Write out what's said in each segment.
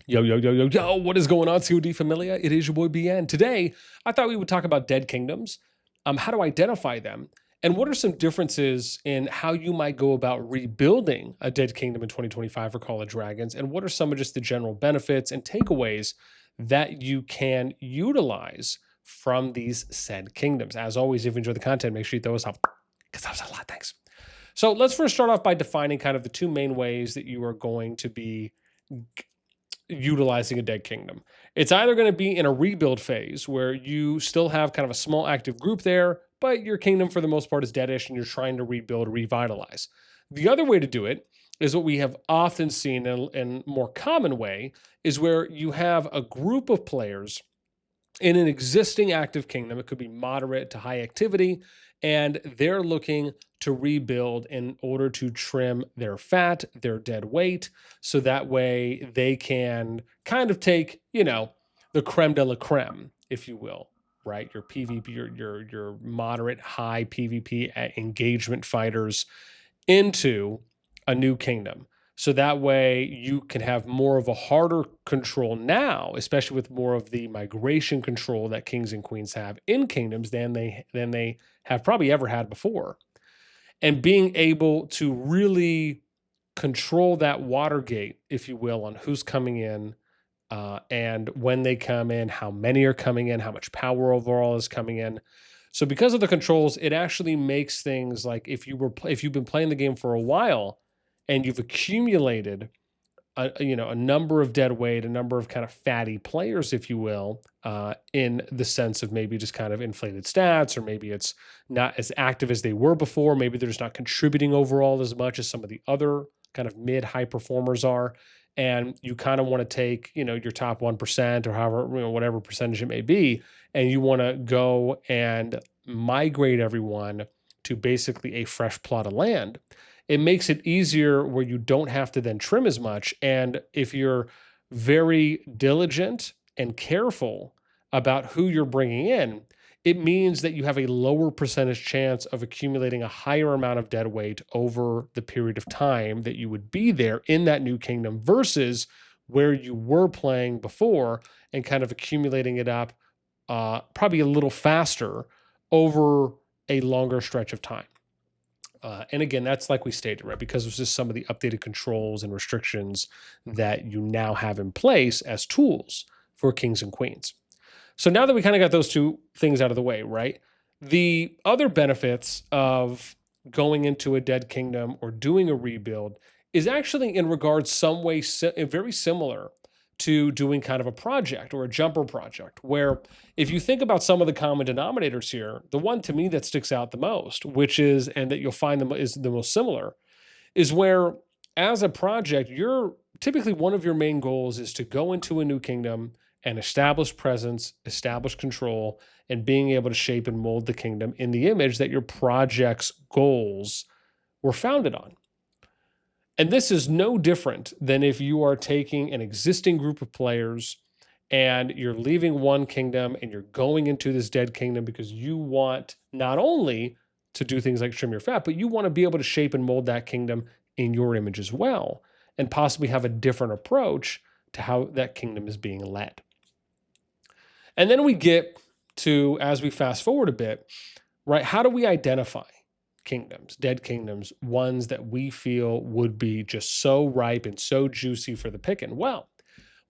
Yo, yo, yo, yo, yo, what is going on, CoD Familia? It is your boy BN. Today, I thought we would talk about dead kingdoms, how to identify them, and what are some differences in how you might go about rebuilding a dead kingdom in 2025 for Call of Dragons, and what are some of just the general benefits and takeaways that you can utilize from these said kingdoms. As always, if you enjoy the content, make sure you throw us up, because that was a lot. Thanks. So let's first start off by defining kind of the two main ways that you are going to be utilizing a dead kingdom. It's either going to be in a rebuild phase where you still have kind of a small active group there, but your kingdom for the most part is deadish and you're trying to rebuild, revitalize. The other way to do it is what we have often seen in more common way is where you have a group of players in an existing active kingdom. It could be moderate to high activity, and they're looking to rebuild in order to trim their fat, their dead weight, so that way they can kind of take, the creme de la creme, if you will, right? Your PvP, your moderate high PvP engagement fighters into a new kingdom. So that way you can have more of a harder control now, especially with more of the migration control that kings and queens have in kingdoms than they have probably ever had before. And being able to really control that water gate, if you will, on who's coming in and when they come in, how many are coming in, how much power overall is coming in. So because of the controls, it actually makes things like if you've been playing the game for a while and you've accumulated a number of dead weight, a number of kind of fatty players, if you will, in the sense of maybe just kind of inflated stats, or maybe it's not as active as they were before. Maybe they're just not contributing overall as much as some of the other kind of mid-high performers are. And you kind of want to take, your top 1% or however, whatever percentage it may be, and you want to go and migrate everyone to basically a fresh plot of land. It makes it easier where you don't have to then trim as much. And if you're very diligent and careful about who you're bringing in, it means that you have a lower percentage chance of accumulating a higher amount of dead weight over the period of time that you would be there in that new kingdom versus where you were playing before and kind of accumulating it up probably a little faster over a longer stretch of time. And again, that's like we stated, right? Because it's just some of the updated controls and restrictions that you now have in place as tools for kings and queens. So now that we kind of got those two things out of the way, right? The other benefits of going into a dead kingdom or doing a rebuild is actually in regards some way very similar to doing kind of a project or a jumper project, where if you think about some of the common denominators here, the one to me that sticks out the most, which is, and that you'll find is the most similar, is where as a project, you're typically one of your main goals is to go into a new kingdom and establish presence, establish control, and being able to shape and mold the kingdom in the image that your project's goals were founded on. And this is no different than if you are taking an existing group of players and you're leaving one kingdom and you're going into this dead kingdom because you want not only to do things like trim your fat, but you want to be able to shape and mold that kingdom in your image as well, and possibly have a different approach to how that kingdom is being led. And then we get to, as we fast forward a bit, right, how do we identify kingdoms, dead kingdoms, ones that we feel would be just so ripe and so juicy for the picking? Well,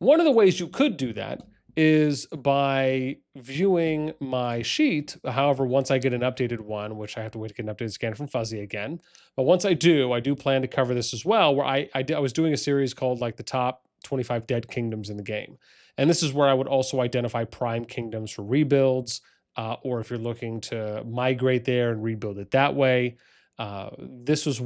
one of the ways you could do that is by viewing my sheet. However, once I get an updated one, which I have to wait to get an updated scan from Fuzzy again, but once I do plan to cover this as well, where I was doing a series called like the top 25 dead kingdoms in the game. And this is where I would also identify prime kingdoms for rebuilds, or if you're looking to migrate there and rebuild it that way. This was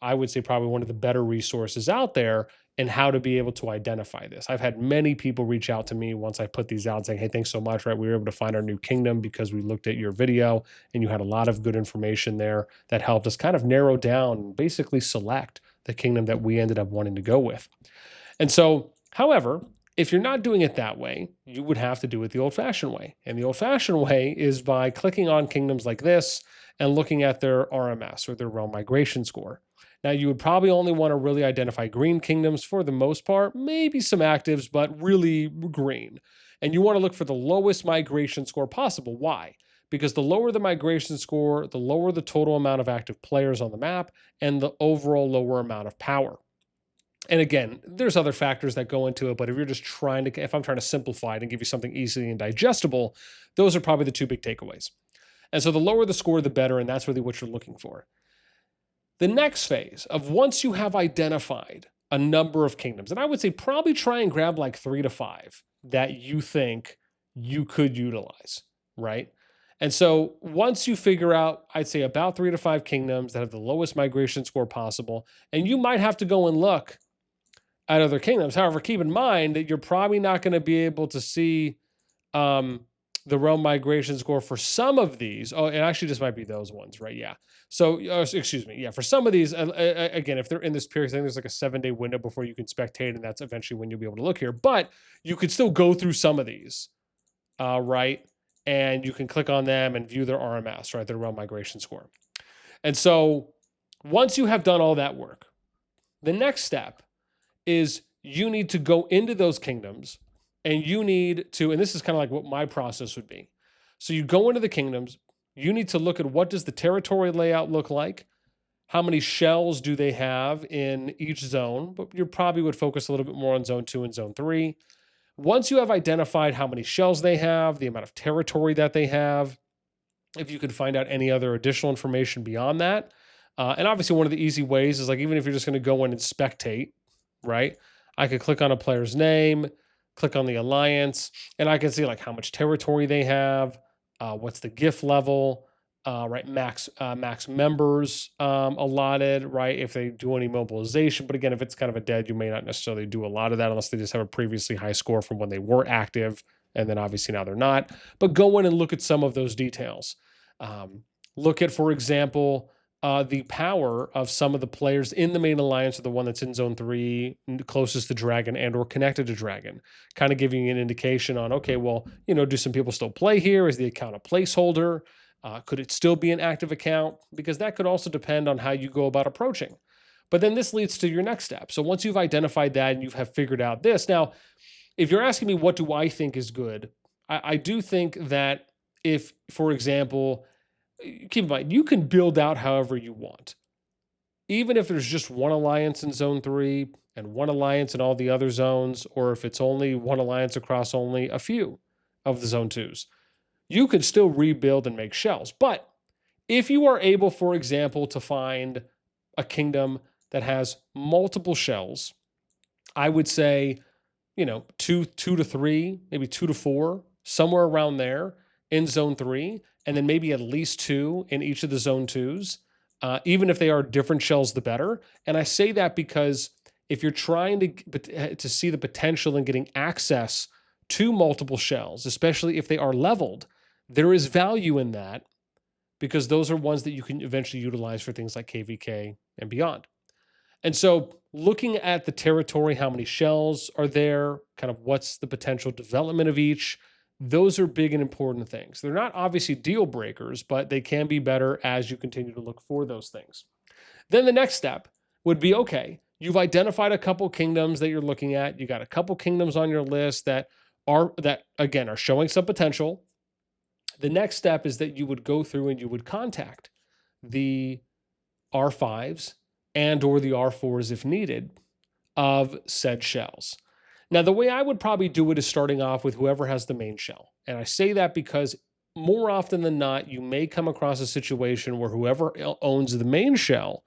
I would say probably one of the better resources out there in how to be able to identify this. I've had many people reach out to me once I put these out saying, hey, thanks so much, right? We were able to find our new kingdom because we looked at your video and you had a lot of good information there that helped us kind of narrow down and basically select the kingdom that we ended up wanting to go with. And so, however, if you're not doing it that way, you would have to do it the old-fashioned way. And the old-fashioned way is by clicking on kingdoms like this and looking at their RMS, or their realm migration score. Now, you would probably only want to really identify green kingdoms for the most part, maybe some actives, but really green. And you want to look for the lowest migration score possible. Why? Because the lower the migration score, the lower the total amount of active players on the map and the overall lower amount of power. And again, there's other factors that go into it, but if you're just trying to, if I'm trying to simplify it and give you something easy and digestible, those are probably the two big takeaways. And so the lower the score, the better, and that's really what you're looking for. The next phase of once you have identified a number of kingdoms, and I would say probably try and grab like 3 to 5 that you think you could utilize, right? And so once you figure out, I'd say about 3 to 5 kingdoms that have the lowest migration score possible, and you might have to go and look at other kingdoms. However, keep in mind that you're probably not going to be able to see the realm migration score for some of these. Oh, it actually just might be those ones, right? Yeah. So, excuse me. Yeah, for some of these, again, if they're in this period, I think there's like a 7-day window before you can spectate, and that's eventually when you'll be able to look here. But you could still go through some of these, right? And you can click on them and view their RMS, right? Their realm migration score. And so once you have done all that work, the next step is you need to go into those kingdoms and you need to, and this is kind of like what my process would be. So you go into the kingdoms, you need to look at what does the territory layout look like? How many shells do they have in each zone? But you probably would focus a little bit more on zone 2 and zone 3. Once you have identified how many shells they have, the amount of territory that they have, if you could find out any other additional information beyond that. And obviously one of the easy ways is like, even if you're just going to go in and spectate, right? I could click on a player's name, click on the alliance, and I can see like how much territory they have, what's the gift level, right? Max members allotted, right? If they do any mobilization, but again, if it's kind of a dead, you may not necessarily do a lot of that unless they just have a previously high score from when they were active, and then obviously now they're not. But go in and look at some of those details. Look at, for example, the power of some of the players in the main alliance, or the one that's in zone 3, closest to dragon and or connected to dragon, kind of giving you an indication on, okay, well, do some people still play here? Is the account a placeholder? Could it still be an active account? Because that could also depend on how you go about approaching. But then this leads to your next step. So once you've identified that and you have figured out this, now, if you're asking me what do I think is good, I do think that if, for example, keep in mind, you can build out however you want. Even if there's just one alliance in zone 3 and one alliance in all the other zones, or if it's only one alliance across only a few of the zone 2s, you could still rebuild and make shells. But if you are able, for example, to find a kingdom that has multiple shells, I would say, 2 to 3, maybe 2 to 4, somewhere around there in zone 3, and then maybe at least 2 in each of the zone 2s. Even if they are different shells, the better. And I say that because if you're trying to see the potential in getting access to multiple shells, especially if they are leveled, there is value in that, because those are ones that you can eventually utilize for things like KVK and beyond. And so looking at the territory, how many shells are there, kind of what's the potential development of each, those are big and important things. They're not obviously deal breakers, but they can be better as you continue to look for those things. Then the next step would be, okay, you've identified a couple kingdoms that you're looking at. You got a couple kingdoms on your list that again are showing some potential. The next step is that you would go through and you would contact the R5s and or the R4s if needed of said shells. Now, the way I would probably do it is starting off with whoever has the main shell. And I say that because more often than not, you may come across a situation where whoever owns the main shell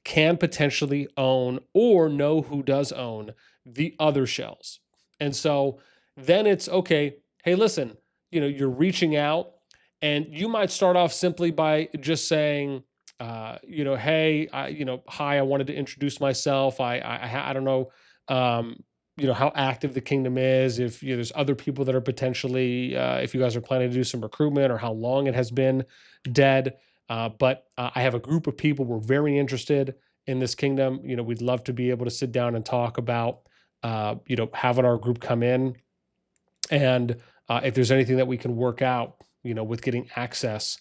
can potentially own or know who does own the other shells. And so then it's, okay, hey, listen, you're reaching out, and you might start off simply by just saying, hey, hi, I wanted to introduce myself. I don't know, how active the kingdom is, if there's other people that are potentially, if you guys are planning to do some recruitment, or how long it has been dead. But I have a group of people, we're very interested in this kingdom. We'd love to be able to sit down and talk about, having our group come in. And if there's anything that we can work out, with getting access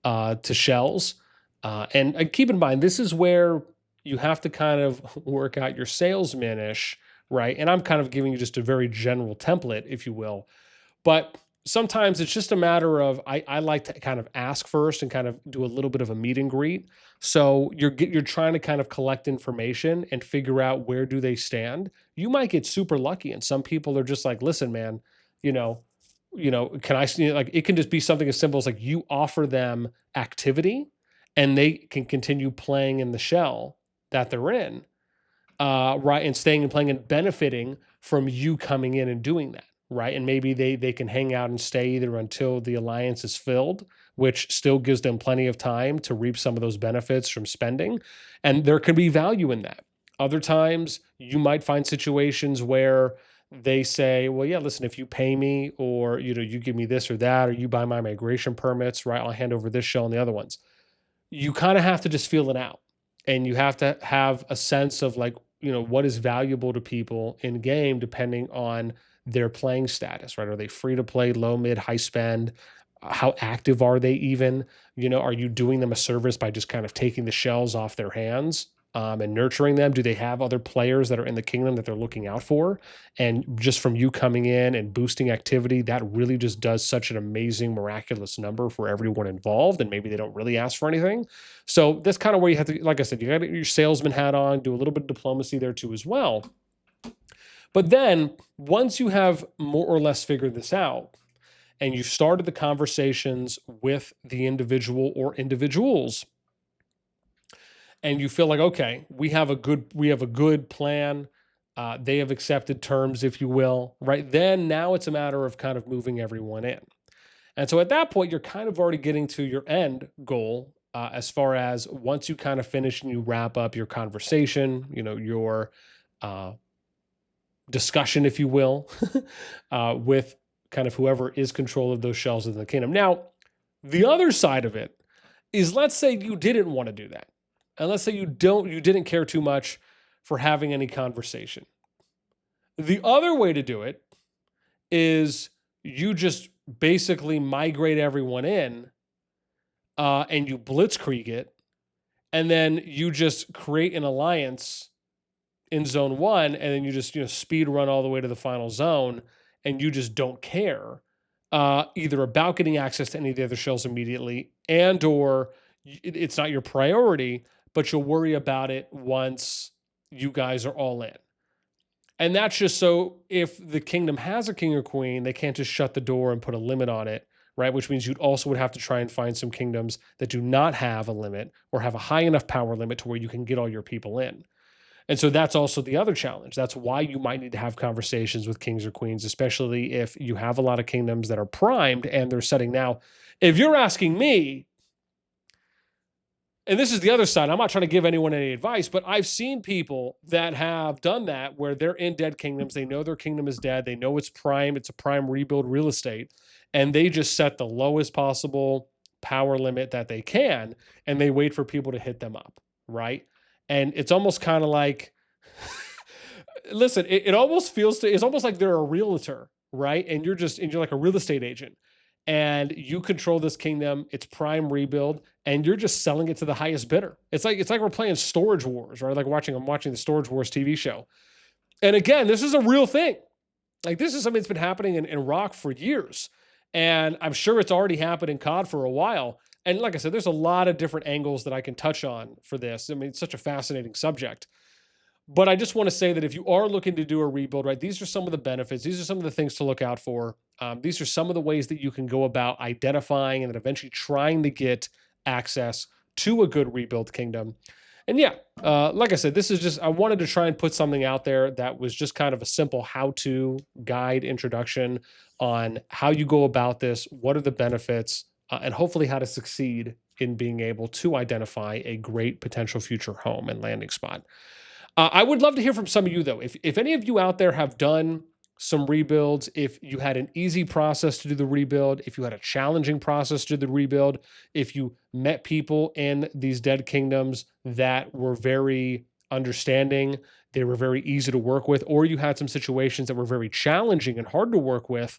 to shells. And keep in mind, this is where you have to kind of work out your salesman-ish, right? And I'm kind of giving you just a very general template, if you will, but sometimes it's just a matter of I like to kind of ask first and kind of do a little bit of a meet and greet. So you're trying to kind of collect information and figure out where do they stand. You might get super lucky, and some people are just like, listen, man, you know, can I see like it can just be something as simple as like you offer them activity and they can continue playing in the shell that they're in, right, and staying and playing and benefiting from you coming in and doing that, right? And maybe they can hang out and stay either until the alliance is filled, which still gives them plenty of time to reap some of those benefits from spending, and there could be value in that. Other times, you might find situations where they say, "Well, yeah, listen, if you pay me, or you give me this or that, or you buy my migration permits, right? I'll hand over this shell and the other ones." You kind of have to just feel it out, and you have to have a sense of like what is valuable to people in game depending on their playing status, right? Are they free to play, low, mid, high spend? How active are they even? Are you doing them a service by just kind of taking the shells off their hands, and nurturing them? Do they have other players that are in the kingdom that they're looking out for? And just from you coming in and boosting activity, that really just does such an amazing, miraculous number for everyone involved. And maybe they don't really ask for anything. So that's kind of where you have to, like I said, you got to get your salesman hat on, do a little bit of diplomacy there too as well. But then once you have more or less figured this out, and you've started the conversations with the individual or individuals, and you feel like, okay, we have a good plan. They have accepted terms, if you will, right? Then now it's a matter of kind of moving everyone in. And so at that point, you're kind of already getting to your end goal, as far as once you kind of finish and you wrap up your conversation, your uh, discussion, if you will, with kind of whoever is control of those shells in the kingdom. Now, the other side of it is, let's say you didn't want to do that. And let's say you didn't care too much for having any conversation. The other way to do it is you just basically migrate everyone in, and you blitzkrieg it, and then you just create an alliance in zone one, and then you just speed run all the way to the final zone, and you just don't care, either about getting access to any of the other shells immediately, and or it's not your priority, but you'll worry about it once you guys are all in. And that's just so if the kingdom has a king or queen, they can't just shut the door and put a limit on it, right? Which means you'd also would have to try and find some kingdoms that do not have a limit or have a high enough power limit to where you can get all your people in. And so that's also the other challenge. That's why you might need to have conversations with kings or queens, especially if you have a lot of kingdoms that are primed and they're setting. Now, if you're asking me, and this is the other side, I'm not trying to give anyone any advice, but I've seen people that have done that where they're in dead kingdoms. They know their kingdom is dead. They know it's prime. It's a prime rebuild real estate. And they just set the lowest possible power limit that they can. And they wait for people to hit them up, right? And it's almost kind of like, listen, it almost it's almost like they're a realtor, right? And you're like a real estate agent, and you control this kingdom. It's prime rebuild, and you're just selling it to the highest bidder. It's like we're playing Storage Wars, right? Like I'm watching the Storage Wars TV show. And again, this is a real thing. Like this is something that's been happening in Rock for years. And I'm sure it's already happened in COD for a while. And like I said, there's a lot of different angles that I can touch on for this. I mean, it's such a fascinating subject. But I just want to say that if you are looking to do a rebuild, right, these are some of the benefits. These are some of the things to look out for. These are some of the ways that you can go about identifying and then eventually trying to get access to a good rebuild kingdom. And yeah, like I said, I wanted to try and put something out there that was just kind of a simple how-to guide introduction on how you go about this, what are the benefits, and hopefully how to succeed in being able to identify a great potential future home and landing spot. I would love to hear from some of you, though. If any of you out there have done some rebuilds, if you had an easy process to do the rebuild, if you had a challenging process to do the rebuild, if you met people in these dead kingdoms that were very understanding, they were very easy to work with, or you had some situations that were very challenging and hard to work with,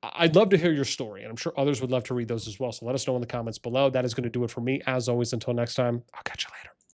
I'd love to hear your story, and I'm sure others would love to read those as well. So let us know in the comments below. That is going to do it for me. As always, until next time, I'll catch you later.